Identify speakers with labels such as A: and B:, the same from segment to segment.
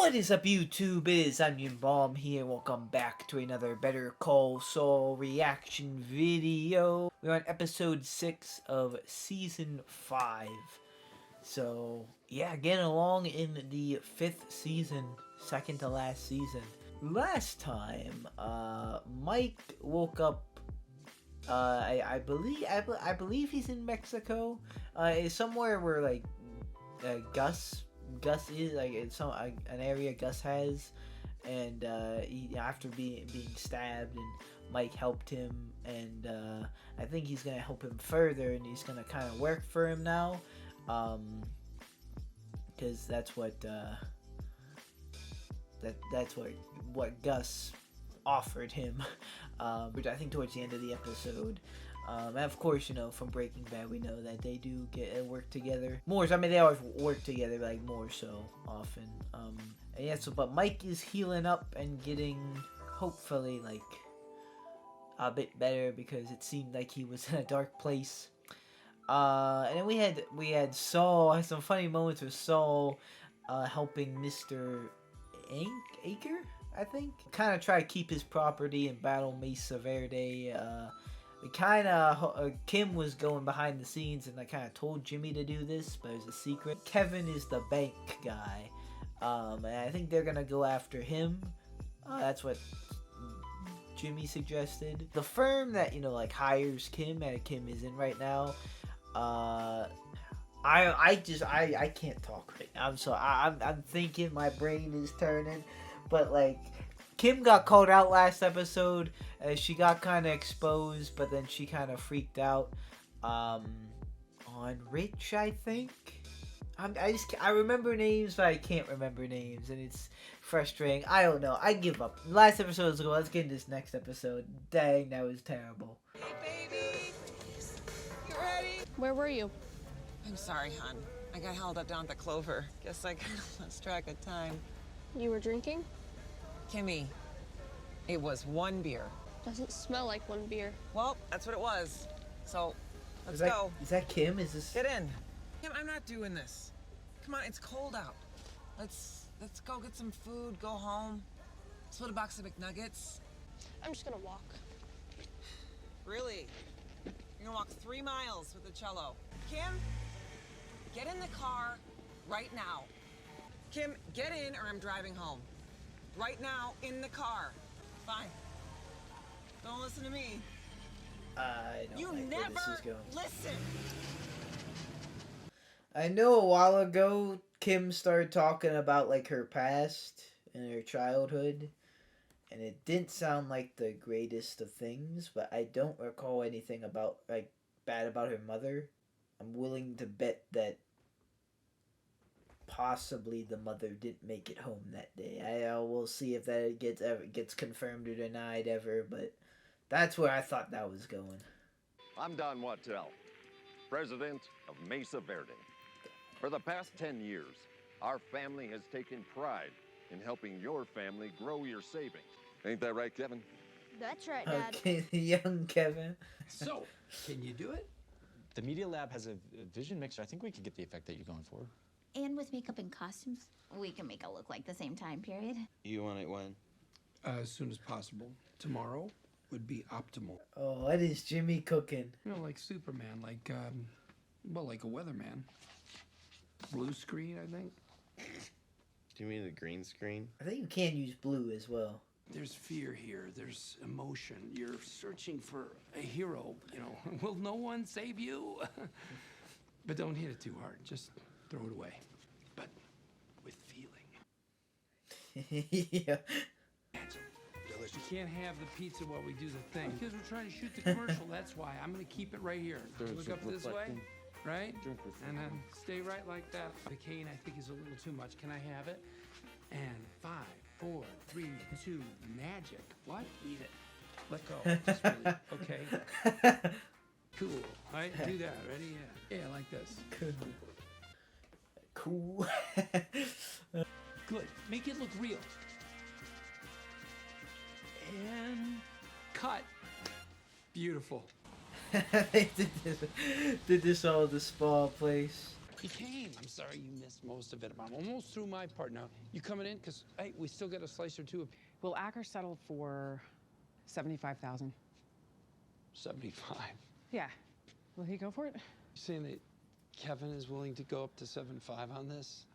A: What is up, YouTube? It is Onion Bomb here. Welcome back to another Better Call Saul reaction video. We're on episode 6 of season 5. So, yeah, getting along in the 5th season, second to last season. Last time, Mike woke up. I believe he's in Mexico. It's somewhere where like Gus is like it's an area Gus has, and after being stabbed, and Mike helped him, and I think he's gonna help him further, and he's gonna kind of work for him now, because that's what what Gus offered him, which I think towards the end of the episode. And of course, you know, from Breaking Bad, we know that they do work together more. I mean, they always work together, like more so often. And yeah, but Mike is healing up and getting, hopefully, like a bit better, because it seemed like he was in a dark place. And then we had Saul. Some funny moments with Saul helping Mr. Aker, I think, kind of try to keep his property and battle Mesa Verde. Kim was going behind the scenes and I kind of told Jimmy to do this, but it was a secret. Kevin is the bank guy, and I think they're gonna go after him. That's what Jimmy suggested. The firm that, you know, like hires Kim, and Kim is in right now. I can't talk right now. I'm thinking, my brain is turning, but like, Kim got called out last episode. She got kind of exposed, but then she kind of freaked out on Rich, I think. I remember names, but I can't remember names, and it's frustrating. I don't know. I give up. Last episode was good. Let's get into this next episode. Dang, that was terrible.
B: Hey, baby. You ready?
C: Where were you?
B: I'm sorry, hon. I got held up down at the Clover. Guess I kind of lost track of time.
C: You were drinking?
B: Kimmy, it was one beer.
C: Doesn't smell like one beer.
B: Well, that's what it was. So, let's
A: Is
B: go.
A: Is that Kim? Is this?
B: Get in. Kim, I'm not doing this. Come on, it's cold out. Let's go get some food, go home. Split a box of McNuggets.
C: I'm just gonna walk.
B: Really? You're gonna walk 3 miles with a cello. Kim, get in the car right now. Kim, get in or I'm driving home. Right now, in the car. Fine. Don't listen to me.
A: I don't
B: You
A: like where this is
B: never
A: going.
B: listen.
A: I know a while ago Kim started talking about like her past and her childhood, and it didn't sound like the greatest of things, but I don't recall anything about like bad about her mother. I'm willing to bet that possibly the mother didn't make it home that day. I will see if that gets confirmed or denied ever, but that's where I thought that was going.
D: I'm Don Wattell, president of Mesa Verde. For the past 10 years, our family has taken pride in helping your family grow your savings. Ain't that right, Kevin?
E: That's right, Dad.
A: Okay, young Kevin.
F: So, can you do it?
G: The Media Lab has a vision mixer. I think we could get the effect that you're going for.
E: And with makeup and costumes, we can make it look like the same time period.
H: You want it when?
F: As soon as possible. Tomorrow would be optimal.
A: Oh, what is Jimmy cooking?
F: You know, like Superman, like, well, like a weatherman. Blue screen, I think.
H: Do you mean the green screen?
A: I think you can use blue as well.
F: There's fear here. There's emotion. You're searching for a hero, you know. Will no one save you? But don't hit it too hard. Just throw it away. But with feeling.
A: Yeah.
F: You can't have the pizza while we do the thing. Because we're trying to shoot the commercial, that's why. I'm going to keep it right here. Look up this way, right? And then stay right like that. The cane, I think, is a little too much. Can I have it? And 5, 4, 3, 2, magic. What? Eat it. Let go. Just really, okay. Cool. All right, do that. Ready? Yeah. Yeah, like this.
A: Cool.
F: Good. Make it look real. And cut. Beautiful.
A: They did this all at the spa place.
F: You came. I'm sorry you missed most of it. I'm almost through my part now. You coming in? Because, hey, we still got a slice or two of...
I: Will Acker settle for 75,000?
F: 75.
I: Yeah. Will he go for it?
F: You saying that Kevin is willing to go up to 75 on this?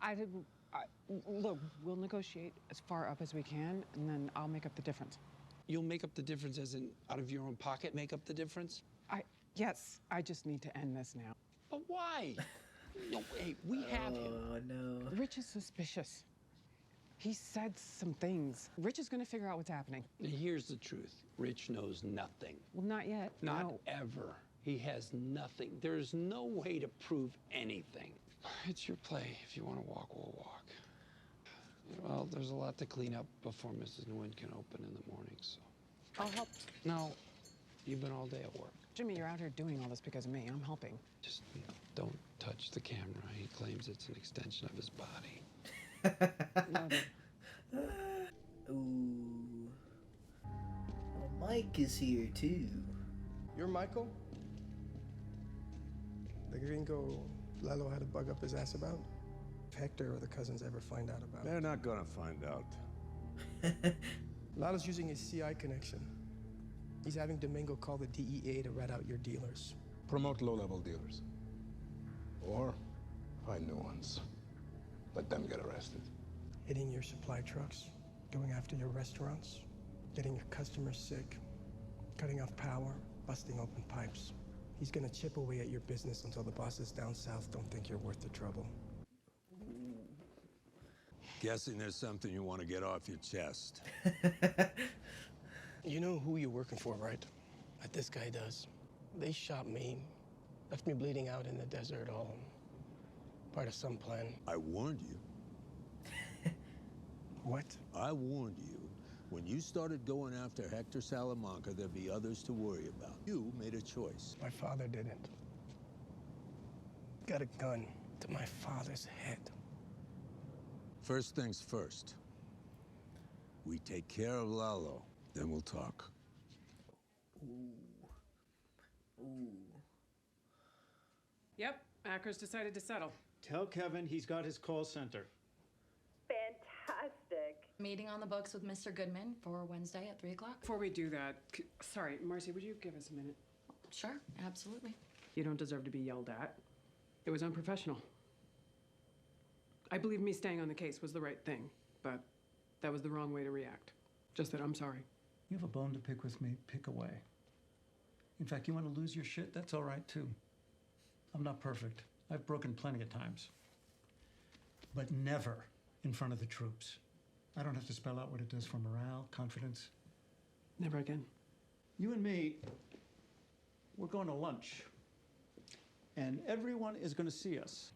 I: Look, we'll negotiate as far up as we can, and then I'll make up the difference.
F: You'll make up the difference as in out of your own pocket make up the difference?
I: Yes, I just need to end this now.
F: But why? No, hey, we have him.
A: Oh, no.
I: Rich is suspicious. He said some things. Rich is gonna figure out what's happening.
F: Here's the truth. Rich knows nothing.
I: Well, not yet.
F: Not
I: no.
F: ever. He has nothing. There's no way to prove anything. It's your play. If you want to walk, we'll walk. Well, there's a lot to clean up before Mrs. Nguyen can open in the morning, so.
I: I'll help.
F: No, you've been all day at work.
I: Jimmy, you're out here doing all this because of me. I'm helping.
F: Just don't touch the camera. He claims it's an extension of his body.
I: Noted.
A: Ooh. Well, Mike is here too.
J: You're Michael? The gringo Lalo had a bug up his ass about? If Hector or the cousins ever find out about it.
K: They're not gonna find out.
J: Lalo's using his CI connection. He's having Domingo call the DEA to rat out your dealers.
K: Promote low-level dealers. Or find new ones. Let them get arrested.
J: Hitting your supply trucks, going after your restaurants, getting your customers sick, cutting off power, busting open pipes. He's gonna chip away at your business until the bosses down south don't think you're worth the trouble.
K: Guessing there's something you want to get off your chest.
J: You know who you're working for, right? Like this guy does. They shot me, left me bleeding out in the desert, all part of some plan.
K: I warned you.
J: What?
K: I warned you. When you started going after Hector Salamanca, there'd be others to worry about. You made a choice.
J: My father didn't. Got a gun to my father's head.
K: First things first. We take care of Lalo, then we'll talk.
A: Ooh.
I: Yep, Acker's decided to settle.
L: Tell Kevin he's got his call center.
M: Fantastic.
N: Meeting on the books with Mr. Goodman for Wednesday at 3 o'clock.
I: Before we do that, sorry, Marcy, would you give us a minute?
N: Sure, absolutely.
I: You don't deserve to be yelled at. It was unprofessional. I believe me staying on the case was the right thing, but that was the wrong way to react. Just that I'm sorry.
L: You have a bone to pick with me, pick away. In fact, you want to lose your shit? That's all right, too. I'm not perfect. I've broken plenty of times. But never in front of the troops. I don't have to spell out what it does for morale, confidence.
I: Never again.
L: You and me, we're going to lunch. And everyone is going to see us.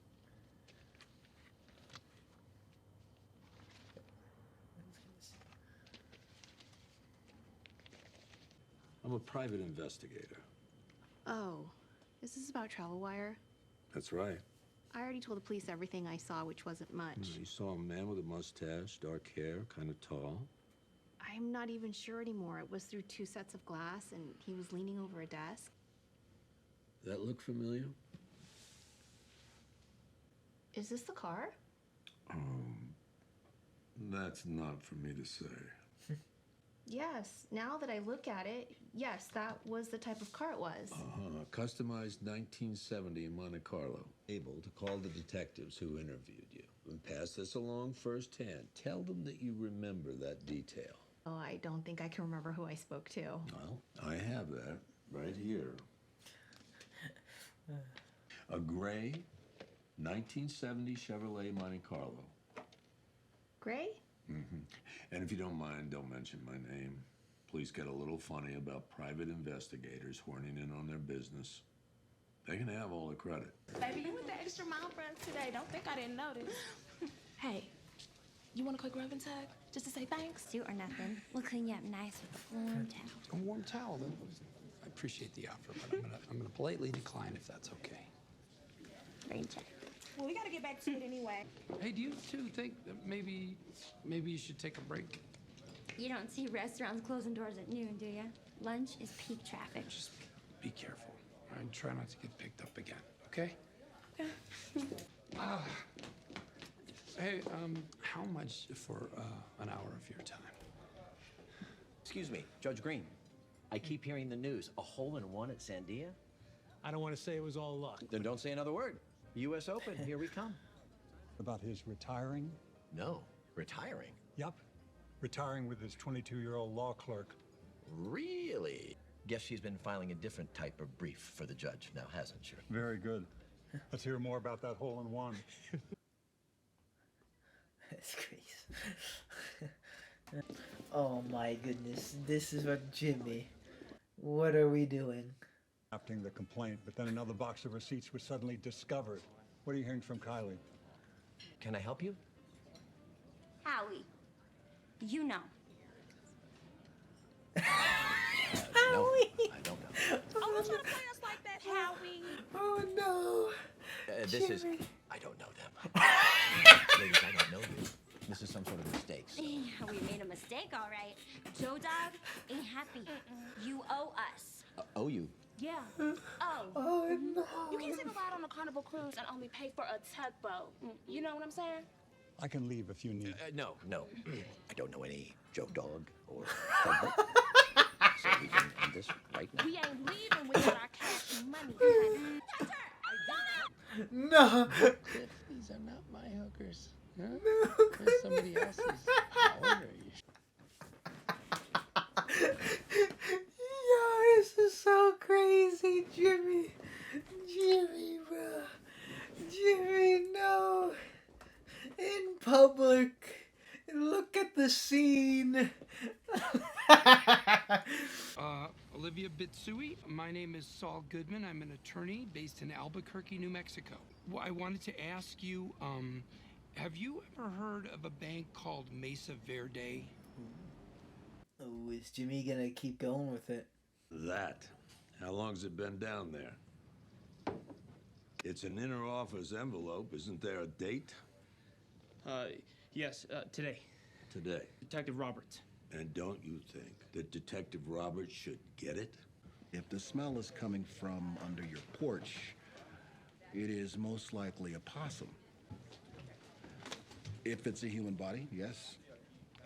K: I'm a private investigator.
M: Oh, is this about Travel Wire?
K: That's right.
M: I already told the police everything I saw, which wasn't much.
K: You saw a man with a mustache, dark hair, kind of tall.
M: I'm not even sure anymore. It was through 2 sets of glass, and he was leaning over a desk.
K: That look familiar?
M: Is this the car?
K: That's not for me to say.
M: Yes, now that I look at it, yes, that was the type of car it was.
K: Customized 1970 in Monte Carlo. Able to call the detectives who interviewed you and pass this along firsthand. Tell them that you remember that detail.
M: Oh, I don't think I can remember who I spoke to.
K: Well, I have that right here. A gray 1970 Chevrolet Monte Carlo.
M: Gray?
K: Mm-hmm. And if you don't mind, don't mention my name. Please get a little funny about private investigators horning in on their business. They can have all the credit.
O: Baby, you went the extra mile for us today. Don't think I didn't notice. Hey, you want a quick rub and tug? Just to say thanks?
E: Suit or nothing. We'll clean you up nice with a warm towel.
F: A warm towel? I appreciate the offer, but I'm gonna politely decline if that's okay.
E: Rain check.
O: Well, we gotta get back to it anyway.
F: Hey, do you two think that maybe you should take a break?
E: You don't see restaurants closing doors at noon, do you? Lunch is peak traffic.
F: Just be careful. And try not to get picked up again, okay? Hey, how much for an hour of your time?
P: Excuse me, Judge Green. I keep hearing the news. A hole-in-one at Sandia?
Q: I don't want to say it was all luck.
P: Then don't say another word. U.S. Open, here we come.
R: About his retiring?
P: No, retiring?
R: Yup. Retiring with his 22-year-old law clerk.
P: Really? Guess she's been filing a different type of brief for the judge now, hasn't she?
R: Very good. Let's hear more about that hole-in-one.
A: That's crazy. Oh my goodness. This is what Jimmy. What are we doing?
R: Drafting the complaint, but then another box of receipts was suddenly discovered. What are you hearing from Kylie?
P: Can I help you?
E: Howie, you know.
P: No, I don't know.
O: Oh, don't try to play us like that, Howie.
A: Oh no.
P: This is... I don't know them. Ladies, I don't know you. This is some sort of mistake. So.
E: Yeah, we made a mistake, all right. Joe Dog ain't happy. You owe us.
P: Owe you?
O: Yeah. Oh.
A: Oh no.
O: You can't take a ride on a Carnival cruise and only pay for a tugboat. You know what I'm saying?
R: I can leave if you need.
P: No. I don't know any Joe Dog or tugboat. So we can end this right now.
O: We ain't leaving without our cash money, honey.
A: No.
H: Cliff, these are not my hookers. Huh? No. They're somebody else's. How old are you?
A: Yo, this is so crazy, Jimmy. Jimmy, bro. Jimmy, no. In public. Look at the scene.
F: Olivia Bitsui. My name is Saul Goodman. I'm an attorney based in Albuquerque, New Mexico. Well, I wanted to ask you, have you ever heard of a bank called Mesa Verde?
A: Oh, is Jimmy gonna keep going with it?
K: That. How long's it been down there? It's an inner office envelope. Isn't there a date?
Q: Yes, today.
K: Today.
Q: Detective Roberts.
K: And don't you think that Detective Roberts should get it?
S: If the smell is coming from under your porch, it is most likely a possum. If it's a human body, yes,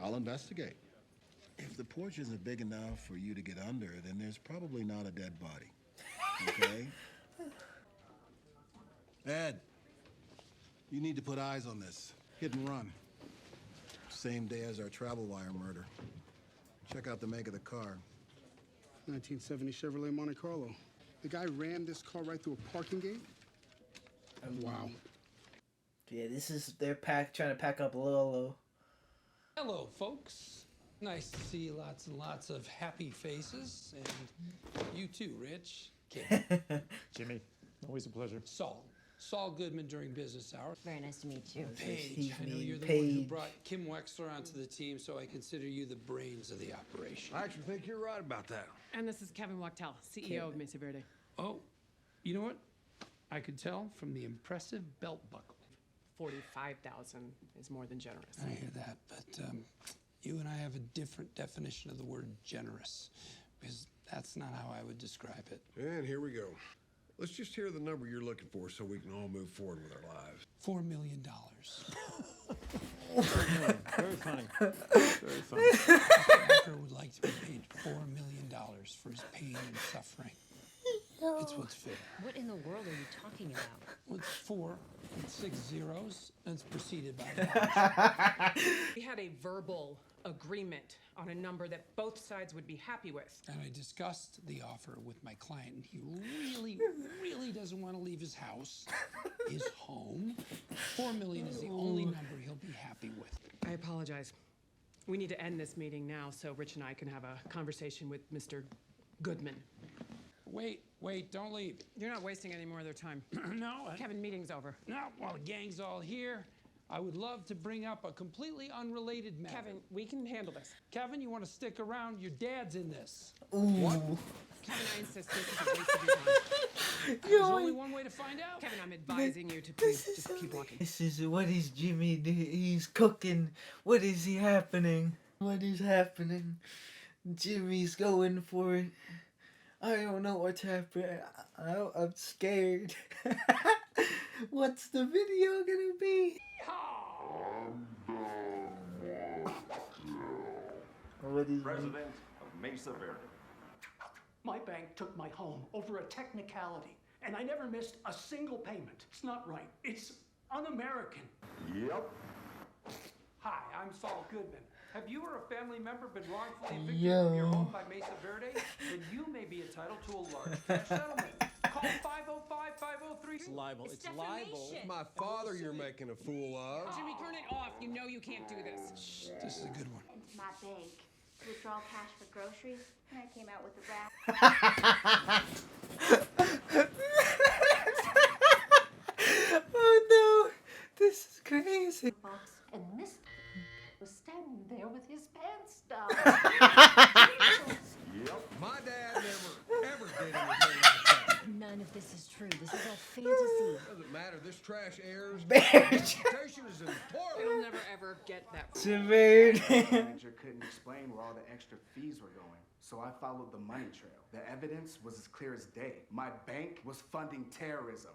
S: I'll investigate. If the porch isn't big enough for you to get under, then there's probably not a dead body. Okay? Ed, you need to put eyes on this. Hit and run. Same day as our travel wire murder. Check out the make of the car.
T: 1970 Chevrolet Monte Carlo. The guy rammed this car right through a parking gate? Wow.
A: Yeah, this is they're trying to pack up Lolo.
F: Hello, folks. Nice to see lots and lots of happy faces. And you too, Rich. Kim.
G: Jimmy, always a pleasure.
F: Saul Goodman during business hours.
E: Very nice to meet you.
F: Paige, I know you're the one who brought Kim Wexler onto the team, so I consider you the brains of the operation.
K: I actually think you're right about that.
I: And this is Kevin Wachtel, CEO of Mesa Verde.
F: Oh, you know what? I could tell from the impressive belt buckle.
I: 45,000 is more than generous.
F: I hear that, but you and I have a different definition of the word generous, because that's not how I would describe it.
U: And here we go. Let's just hear the number you're looking for so we can all move forward with our lives.
F: $4 million.
G: Very funny. Very funny.
F: Mr. Acker would like to be paid $4 million for his pain and suffering. It's what's fair.
N: What in the world are you talking about?
F: Well, it's 4 with 6 zeros, and it's preceded by a dash.
I: We had a verbal agreement on a number that both sides would be happy with.
F: And I discussed the offer with my client, and he really doesn't want to leave his house, his home. $4 million is the only number he'll be happy with.
I: I apologize. We need to end this meeting now so Rich and I can have a conversation with Mr. Goodman.
F: Wait, don't leave.
I: You're not wasting any more of their time.
F: No.
I: Kevin, meeting's over.
F: No, while the gang's all here, I would love to bring up a completely unrelated matter.
I: Kevin, we can handle this.
F: Kevin, you want to stick around? Your dad's in this.
A: Ooh.
F: What?
I: Kevin, I insist this is a waste of your time.
F: There's only one way to find out.
I: Kevin, I'm advising you to please just keep walking.
A: This is what is Jimmy do? He's cooking. What is he happening? What is happening? Jimmy's going for it. I don't know what's happening. I'm scared. What's the video gonna be? What is
D: President of Mesa Verde.
L: My bank took my home over a technicality, and I never missed a single payment. It's not right. It's un-American.
D: Yep.
F: Hi, I'm Saul Goodman. Have you or a family member been wrongfully evicted from your home by Mesa Verde? Then you may be entitled to a large cash settlement. Call 505-503.
U: It's libel.
B: It's
U: It's libel.
B: defamation.
U: My father you're making a fool of.
B: Jimmy, turn it off. You know you can't do this.
U: This is a good one.
E: Into my bank to withdraw cash for groceries, and I came out with a wrap.
A: Oh no, this is crazy.
C: And Mr. was standing there with his pants down.
U: Yep. My dad never, ever did anything like that.
N: None of this is true. This is all fantasy.
U: Doesn't matter. This trash airs.
A: Bear.
U: Reputation is important.
B: You'll never ever get that.
A: Severe.
V: Manager couldn't explain where all the extra fees were going, so I followed the money trail. The evidence was as clear as day. My bank was funding terrorism.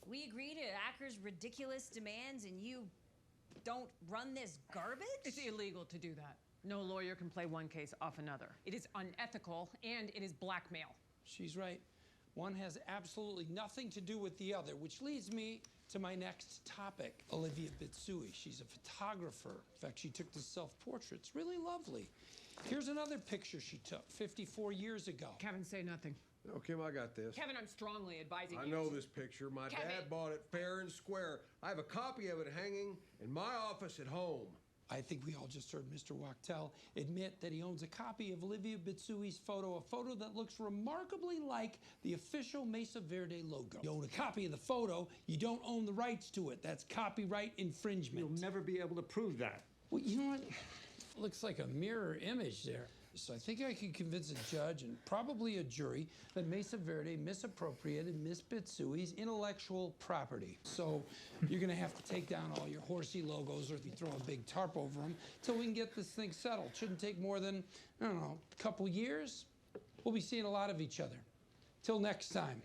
W: We agree to Acker's ridiculous demands and you don't run this garbage?
B: It's illegal to do that. No lawyer can play one case off another. It is unethical and it is blackmail.
F: She's right. One has absolutely nothing to do with the other, which leads me to my next topic. Olivia Bitsui. She's a photographer. In fact, she took this self-portrait. It's really lovely. Here's another picture she took 54 years ago.
B: Kevin, say nothing.
U: No, Kim, I got this.
B: Kevin, I'm strongly advising
U: I
B: you.
U: know this picture. My
B: Kevin.
U: dad bought it fair and square. I have a copy of it hanging in my office at home.
F: I think we all just heard Mr. Wachtel admit that he owns a copy of Olivia Bitsui's photo, a photo that looks remarkably like the official Mesa Verde logo. You own a copy of the photo, you don't own the rights to it. That's copyright infringement.
L: You'll never be able to prove that.
F: Well, you know what? Looks like a mirror image there. So I think I could convince a judge and probably a jury that Mesa Verde misappropriated Miss Bitsui's intellectual property. So you're going to have to take down all your horsey logos, or if you throw a big tarp over them, till we can get this thing settled. Shouldn't take more than, I don't know, a couple years. We'll be seeing a lot of each other. Till next time.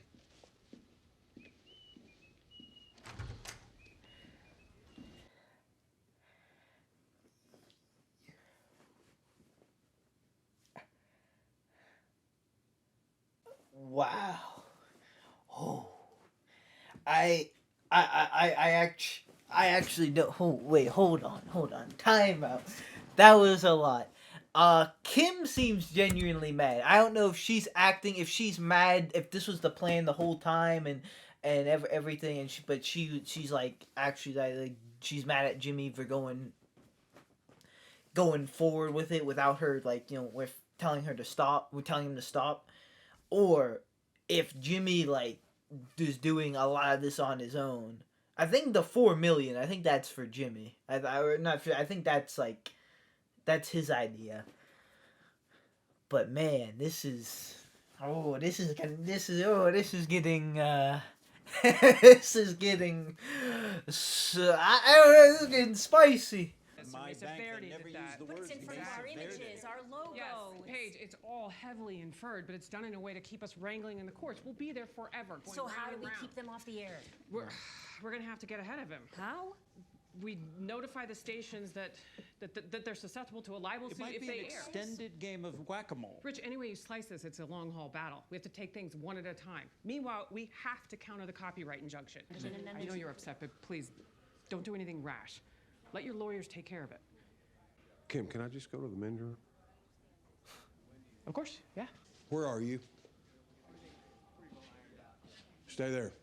A: Wow. Oh. I actually don't. Oh, wait, hold on. Time out. That was a lot. Kim seems genuinely mad. I don't know if she's acting, if she's mad, if this was the plan the whole time and everything, and she's like actually like she's mad at Jimmy for going forward with it without her, like, you know, with telling him to stop, or if Jimmy like is doing a lot of this on his own. I think the $4 million, I think that's for Jimmy. I think that's like, that's his idea. But man, this is getting this is getting getting spicy.
B: Mesa Verde did that.
E: But it's in front of our images, our logo.
B: Yes, Paige, it's all heavily inferred, but it's done in a way to keep us wrangling in the courts. We'll be there forever.
E: So how do we keep them off the air?
B: We're going to have to get ahead of him.
E: How?
B: We notify the stations that they're susceptible to a libel suit if they air.
L: Extended game of whack-a-mole.
B: Rich, any way you slice this, it's a long-haul battle. We have to take things one at a time. Meanwhile, we have to counter the copyright injunction. I know you're upset, but please, don't do anything rash. Let your lawyers take care of it.
U: Kim, can I just go to the men's room?
B: Of course, yeah.
U: Where are you? Stay there.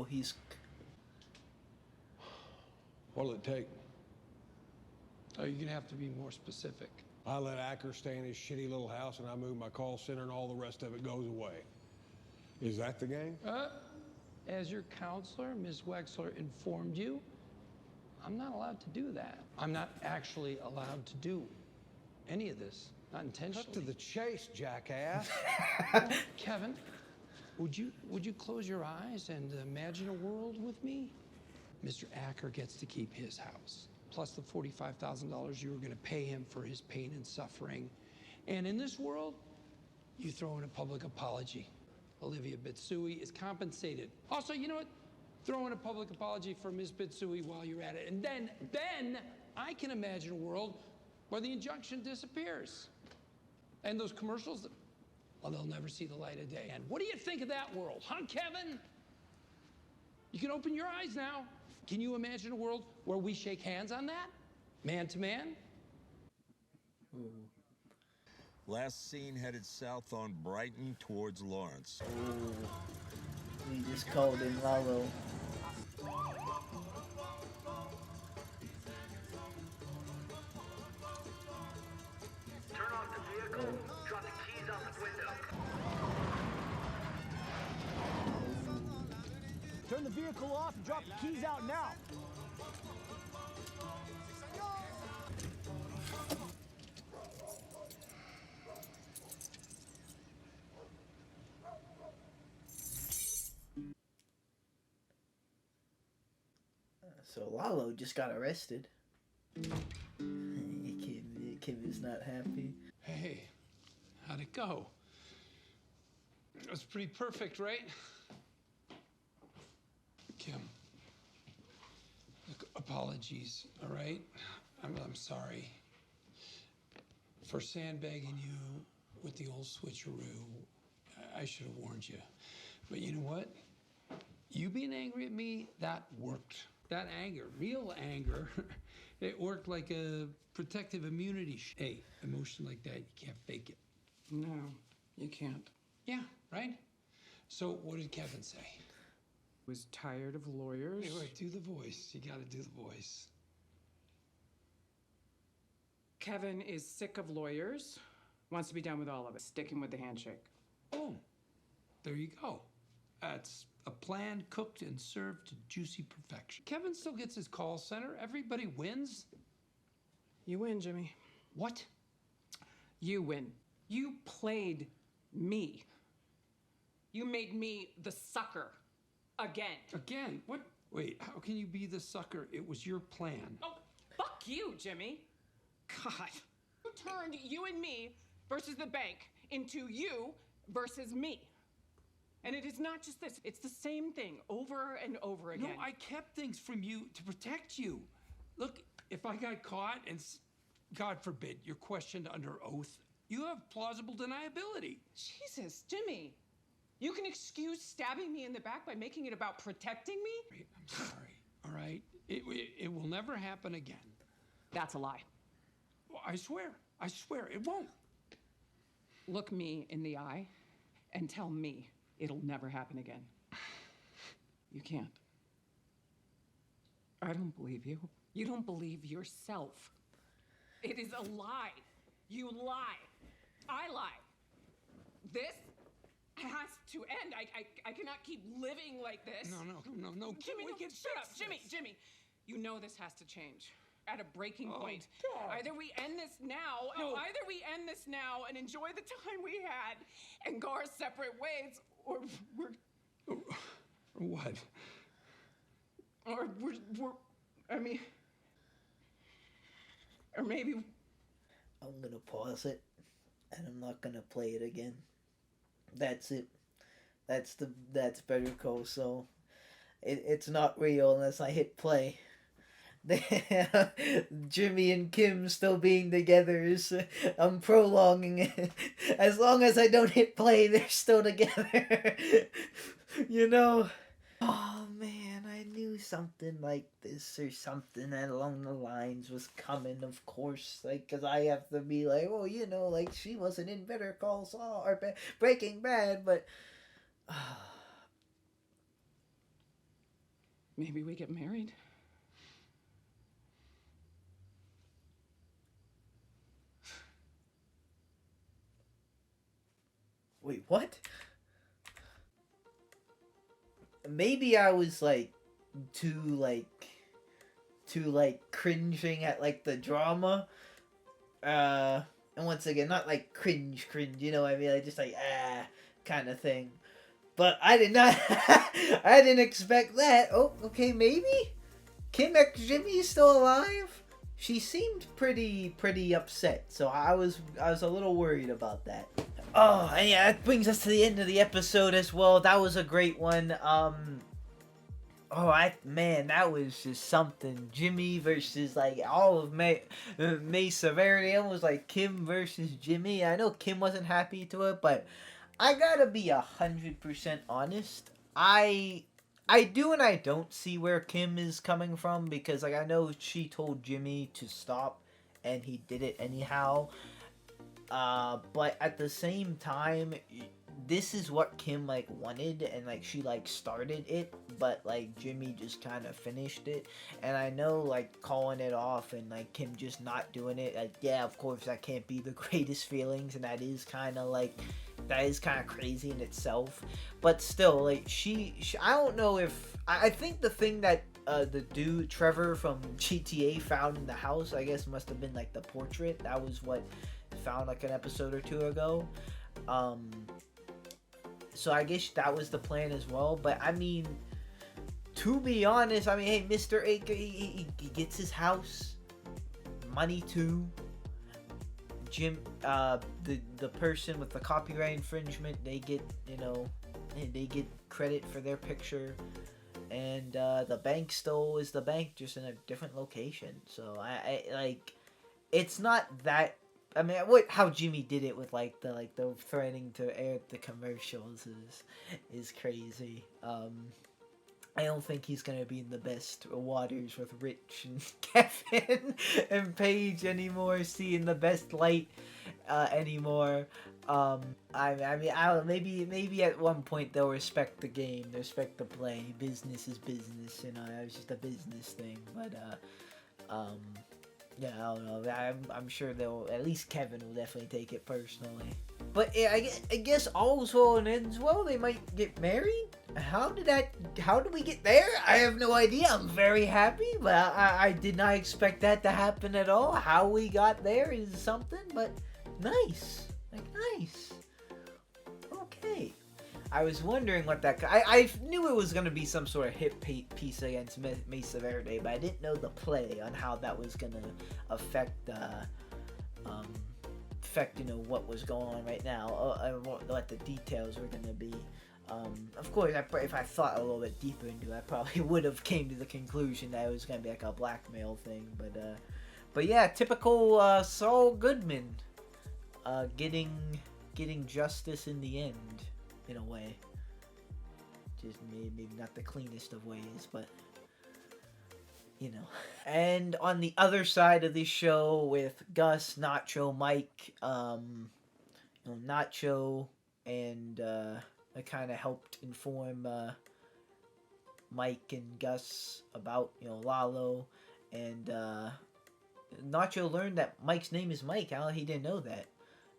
A: He's...
U: What'll it take?
F: Oh, you're going to have to be more specific.
U: I let Acker stay in his shitty little house and I move my call center and all the rest of it goes away. Is that the game?
F: As your counselor, Ms. Wexler informed you, I'm not allowed to do that. I'm not actually allowed to do any of this, not intentionally.
U: Cut to the chase, jackass.
F: Kevin, would you close your eyes and imagine a world with me? Mr. Acker gets to keep his house, plus the $45,000 you were going to pay him for his pain and suffering, And in this world, you throw in a public apology. Olivia Bitsui is compensated. Also, you know what? Throw in a public apology for Ms. Bitsui while you're at it. And then I can imagine a world where the injunction disappears. And those commercials, well, they'll never see the light of day. And what do you think of that world, huh, Kevin? You can open your eyes now. Can you imagine a world where we shake hands on that? Man to man?
K: Last seen headed south on Brighton towards Lawrence.
A: We just called him Lalo.
J: Turn off the vehicle. Drop the keys out the window.
M: Turn the vehicle off and drop the keys out now.
A: So Lalo just got arrested. Kim is not happy.
F: Hey, how'd it go? It was pretty perfect, right? Kim, look, apologies, all right? I'm sorry for sandbagging you with the old switcheroo. I should have warned you. But you know what? You being angry at me, that worked. That anger, real anger, it worked like a protective immunity. Hey, emotion like that, you can't fake it.
I: No, you can't.
F: Yeah, right? So what did Kevin say?
I: Was tired of lawyers.
F: Wait, do the voice. You gotta do the voice.
I: Kevin is sick of lawyers, wants to be done with all of it, sticking with the handshake.
F: Boom. There you go. That's a plan cooked and served to juicy perfection. Kevin still gets his call center. Everybody wins.
I: You win, Jimmy.
F: What?
I: You win. You played me. You made me the sucker. Again.
F: Again? What? Wait, how can you be the sucker? It was your plan.
I: Oh, fuck you, Jimmy. God. You turned you and me versus the bank into you versus me. And it is not just this, it's the same thing over and over again.
F: No, I kept things from you to protect you. Look, if I got caught and, God forbid, you're questioned under oath, you have plausible deniability.
I: Jesus, Jimmy. You can excuse stabbing me in the back by making it about protecting me?
F: I'm sorry, all right? It will never happen again.
I: That's a lie.
F: Well, I swear, it won't.
I: Look me in the eye and tell me it'll never happen again. You can't. I don't believe you. You don't believe yourself. It is a lie. You lie. I lie. This has to end. I cannot keep living like this.
F: No.
I: Jimmy, shut up. Jimmy, you know this has to change. At a breaking point.
F: God.
I: Either we end this now, and enjoy the time we had and go our separate ways, or we're...
F: What?
I: Or or maybe...
A: I'm gonna pause it, and I'm not gonna play it again. That's it. That's Better Call Saul. It's not real unless I hit play. Jimmy and Kim still being together is I'm prolonging it. As long as I don't hit play, they're still together. You know. Oh man, I knew something like this or something along the lines was coming. Of course, like, cause I have to be like, oh, you know, like she wasn't in Better Call Saul or Breaking Bad, but.
I: Maybe we get married.
A: Wait, what? Maybe I was too cringing at the drama. And once again, not cringe, you know what I mean? Like just kind of thing. But I did not I didn't expect that. Oh, okay, maybe? Kim X Jimmy is still alive? she seemed pretty upset, so I was a little worried about that. Oh, and yeah, that brings us to the end of the episode as well. That was a great one. Man, that was just something. Jimmy versus like all of Mesa Verde. It was like Kim versus Jimmy. I know Kim wasn't happy to it, but I gotta be 100% honest. I do and I don't see where Kim is coming from, because like I know she told Jimmy to stop and he did it anyhow. But at the same time, this is what Kim like wanted, and like she like started it, but like Jimmy just kind of finished it. And I know like calling it off and like Kim just not doing it, like yeah, of course that can't be the greatest feelings, and that is kind of crazy in itself. But still, like she I don't know if I think the thing that the dude Trevor from GTA found in the house, I guess, must have been like the portrait. That was what found like an episode or two ago. So I guess that was the plan as well. But I mean, to be honest, I mean, hey, Mr. Aker, he gets his house, money too. Jim, the person with the copyright infringement, they get, they get credit for their picture. And the bank still is the bank, just in a different location. So I like, it's not that. I mean, how Jimmy did it with like the threatening to air the commercials is crazy. I don't think he's gonna be in the best waters with Rich and Kevin and Paige anymore, seeing the best light anymore. I mean, I don't know, maybe at one point they'll respect the game, respect the play. Business is business, it's just a business thing. But yeah, I don't know. I'm sure they'll, at least Kevin will definitely take it personally. But yeah, I guess all's well and ends well. They might get married. How did we get there? I have no idea. I'm very happy, but I did not expect that to happen at all. How we got there is something, but nice. Nice. Okay. I was wondering what that... I knew it was going to be some sort of hit piece against Mesa Verde, but I didn't know the play on how that was going to affect what was going on right now, and what the details were going to be. Of course, if I thought a little bit deeper into it, I probably would have came to the conclusion that it was going to be like a blackmail thing. But yeah, typical Saul Goodman getting justice in the end. In a way, just maybe not the cleanest of ways, but And on the other side of this show, with Gus, Nacho, Mike, Nacho and I kind of helped inform Mike and Gus about Lalo, and Nacho learned that Mike's name is Mike. He didn't know that.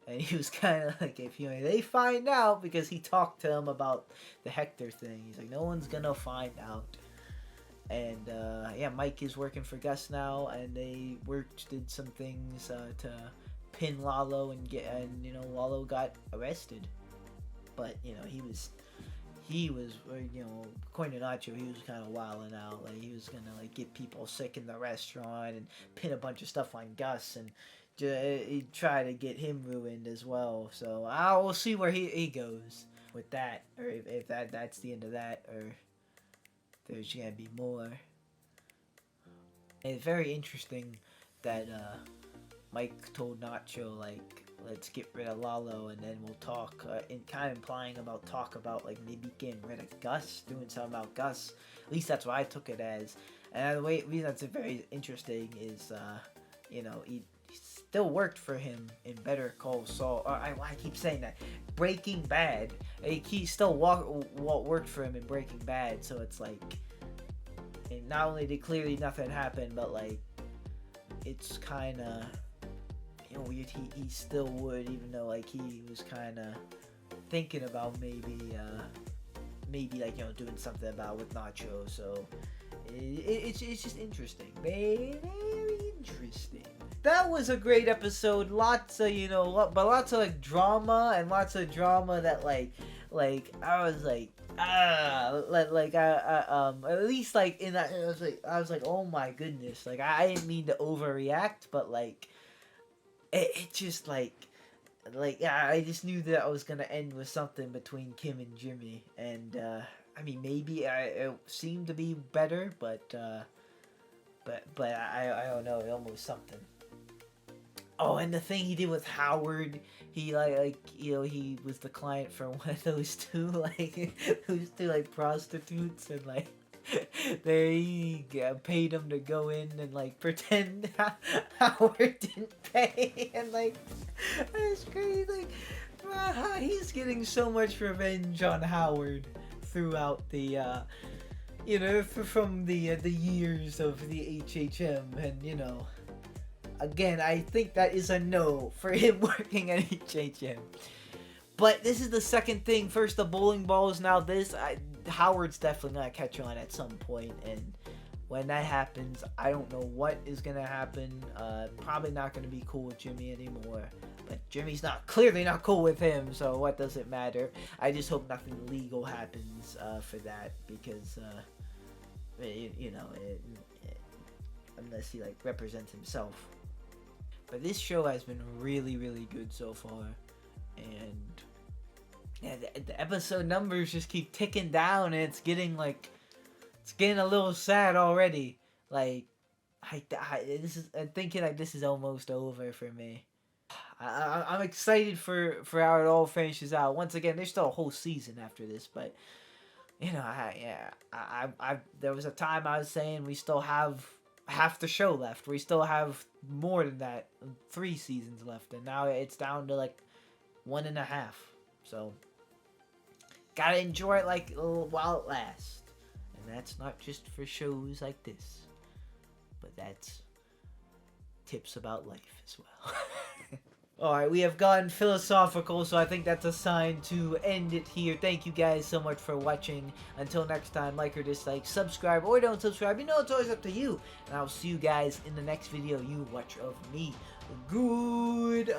A: And he was kind of like, if they find out, because he talked to him about the Hector thing. He's like, no one's gonna find out. And yeah, Mike is working for Gus now, and they did some things to pin Lalo and Lalo got arrested. But he was according to Nacho, he was kind of wilding out. Like, he was gonna get people sick in the restaurant and pin a bunch of stuff on Gus, and he try to get him ruined as well. So I will see where he goes with that, or if that's the end of that, or if there's gonna be more. It's very interesting that Mike told Nacho, like, let's get rid of Lalo and then we'll talk, and kind of implying talk about like maybe getting rid of Gus, doing something about Gus. At least that's what I took it as. And the reason that's very interesting is he still worked for him in Better Call Saul. I keep saying that. Breaking Bad. He still worked for him in Breaking Bad, so it's like, and not only did clearly nothing happen, but like, it's kind of weird. He still would, even though like he was kind of thinking about maybe like doing something about with Nacho. So it's just interesting. Very, very interesting. That was a great episode. Lots of lots of like drama, and lots of drama that like I was like, at least like in that, I was like, oh my goodness, like I didn't mean to overreact, but like it just like I just knew that I was gonna end with something between Kim and Jimmy, and I mean maybe it seemed to be better, but I don't know, almost something. Oh, and the thing he did with Howard, he like you know, he was the client for one of those two like prostitutes, and like they paid him to go in and like pretend Howard didn't pay, and like it's crazy. Like he's getting so much revenge on Howard throughout the you know, from the years of the HHM, and you know. Again, I think that is a no for him working at HHM. But this is the second thing. First the bowling balls, now this. Howard's definitely going to catch on at some point. And when that happens, I don't know what is going to happen. Probably not going to be cool with Jimmy anymore. But Jimmy's clearly not cool with him, so what does it matter? I just hope nothing legal happens for that. Because, you know, unless he like represents himself. But this show has been really, really good so far, and yeah, the episode numbers just keep ticking down, and it's getting a little sad already. Like, I'm thinking like this is almost over for me. I'm excited for how it all finishes out. Once again, there's still a whole season after this, but you know, there was a time I was saying we still have half the show left. We still have more than that, 3 seasons left, and now it's down to like 1.5. So gotta enjoy it like while it lasts, and that's not just for shows like this, but that's tips about life as well. Alright, we have gotten philosophical, so I think that's a sign to end it here. Thank you guys so much for watching. Until next time, like or dislike, subscribe or don't subscribe. You know, it's always up to you. And I'll see you guys in the next video you watch of me. Goodbye.